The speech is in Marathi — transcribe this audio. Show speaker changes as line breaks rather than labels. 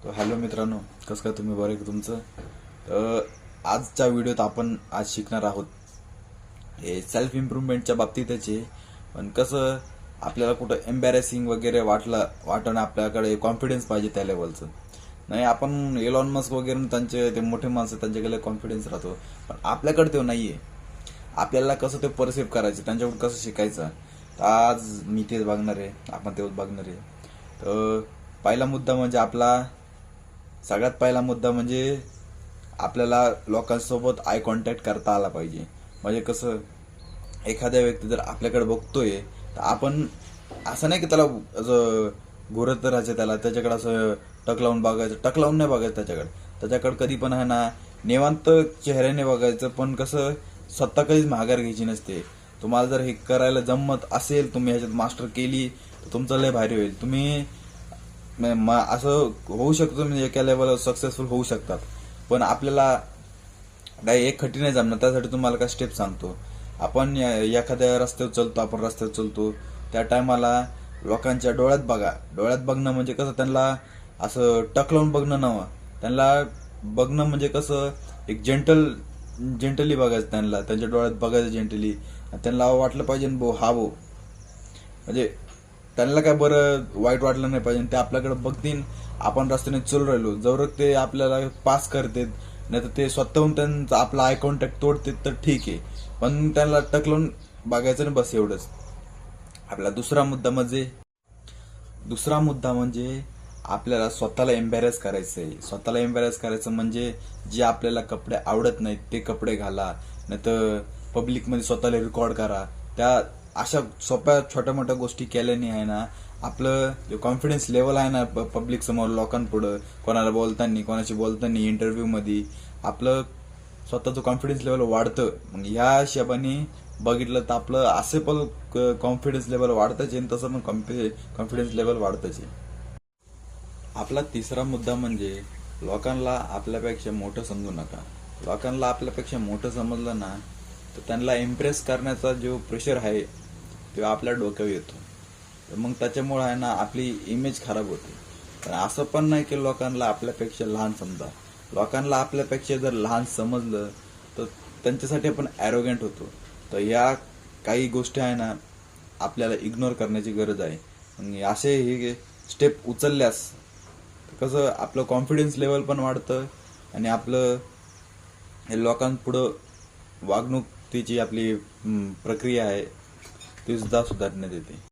तो हॅलो मित्रांनो, कसं काय तुम्ही? बरं आहे का तुमचं? तर आजच्या व्हिडिओत आपण आज शिकणार आहोत हे सेल्फ इम्प्रूव्हमेंटच्या बाबतीतच आहे. पण कसं आपल्याला कुठं एम्बॅरेसिंग वगैरे वाटणं आपल्याकडे कॉन्फिडन्स पाहिजे त्या लेवलचं. नाही, आपण एलॉन मस्क वगैरे त्यांचे ते मोठे माणसं त्यांच्याकडे कॉन्फिडन्स राहतो, पण आपल्याकडे तो नाहीये. आपल्याला कसं ते परसिव्ह करायचं, त्यांच्याकडून कसं शिकायचं, तर आज मी तेच बघणार आहे, आपण तेच बघणार आहे. तर पहिला मुद्दा म्हणजे सगळ्यात पहिला मुद्दा म्हणजे आपल्याला लोकांसोबत आय कॉन्टॅक्ट करता आला पाहिजे. म्हणजे कसं, एखाद्या व्यक्ती जर आपल्याकडे बघतोय तर आपण असं नाही की त्याला असं घुरत राहायचं, त्याच्याकडे असं टक लावून नाही बघायचं त्याच्याकडे कधी पण आहे ना, निवांत चेहऱ्याने बघायचं. पण कसं, स्वतः कधीच माघार घ्यायची नसते. तुम्हाला जर हे करायला जमत असेल, तुम्ही ह्याच्यात मास्टर केली तर तुमचं लय भारी होईल. तुम्ही असं होऊ शकतो, म्हणजे एका लेवलवर सक्सेसफुल होऊ शकतात. पण आपल्याला काही एक खटी नाही जमणार. त्यासाठी तुम्हाला काय स्टेप सांगतो. आपण एखाद्या रस्त्यावर चलतो त्या टायमाला लोकांच्या डोळ्यात बघणं म्हणजे कसं, त्यांना असं टक लावून बघणं नव्हतं. त्यांना बघणं म्हणजे कसं, एक जेंटली बघायचं, त्यांच्या डोळ्यात बघायचं जेंटली. त्यांना वाटलं पाहिजे म्हणजे त्यांना काय बरं वाईट वाटलं नाही पाहिजे. ते आपल्याकडे बघतील, आपण रस्त्याने चल राहिलो, जवळ ते आपल्याला पास करतात, नाही तर ते स्वतःहून त्यांचा आपला आय कॉन्टॅक्ट तोडते तर ठीक आहे. पण त्यांना टकलून बघायचं नाही, बस एवढंच. आपला दुसरा मुद्दा म्हणजे आपल्याला स्वतःला एम्बॅरेस करायचंय. स्वतःला एम्बॅरेस करायचं म्हणजे जे आपल्याला कपडे आवडत नाहीत ते कपडे घाला, नाही तर पब्लिकमध्ये स्वतःला रेकॉर्ड करा. त्या अशा सोप्या छोट्या मोठ्या गोष्टी केल्याने आहे ना, आपलं जो कॉन्फिडन्स लेवल आहे ना, पब्लिक समोर लोकांपुढं कोणाशी बोलताना इंटरव्ह्यू मध्ये आपलं स्वतःचं कॉन्फिडन्स लेवल वाढतं. मग ह्या हिशोबाने बघितलं तर आपलं असे पण कॉन्फिडन्स लेवल वाढतच आहे, तसं पण कॉन्फिडन्स लेवल वाढतच आहे. आपला तिसरा मुद्दा म्हणजे लोकांना आपल्यापेक्षा मोठं समजू नका. लोकांना आपल्यापेक्षा मोठं समजलं ना, तर त्यांना इम्प्रेस करण्याचा जो प्रेशर आहे तो आपल्या डोक्यावर येतो. तर मग त्याच्यामुळे आहे ना, आपली इमेज खराब होते. पण असं पण नाही की लोकांना आपल्यापेक्षा लहान समजा. लोकांना आपल्यापेक्षा जर लहान समजलं तर त्यांच्यासाठी आपण ॲरोगंट होतो. तर या काही गोष्टी आहे ना, आपल्याला इग्नोर करण्याची गरज आहे. आणि असे हे स्टेप उचलल्यास कसं आपलं कॉन्फिडन्स लेवल पण वाढतं, आणि आपलं हे लोकांपुढं वागणूक तिची आपली प्रक्रिया आहे ती सुद्धा सुधारण्यात येते.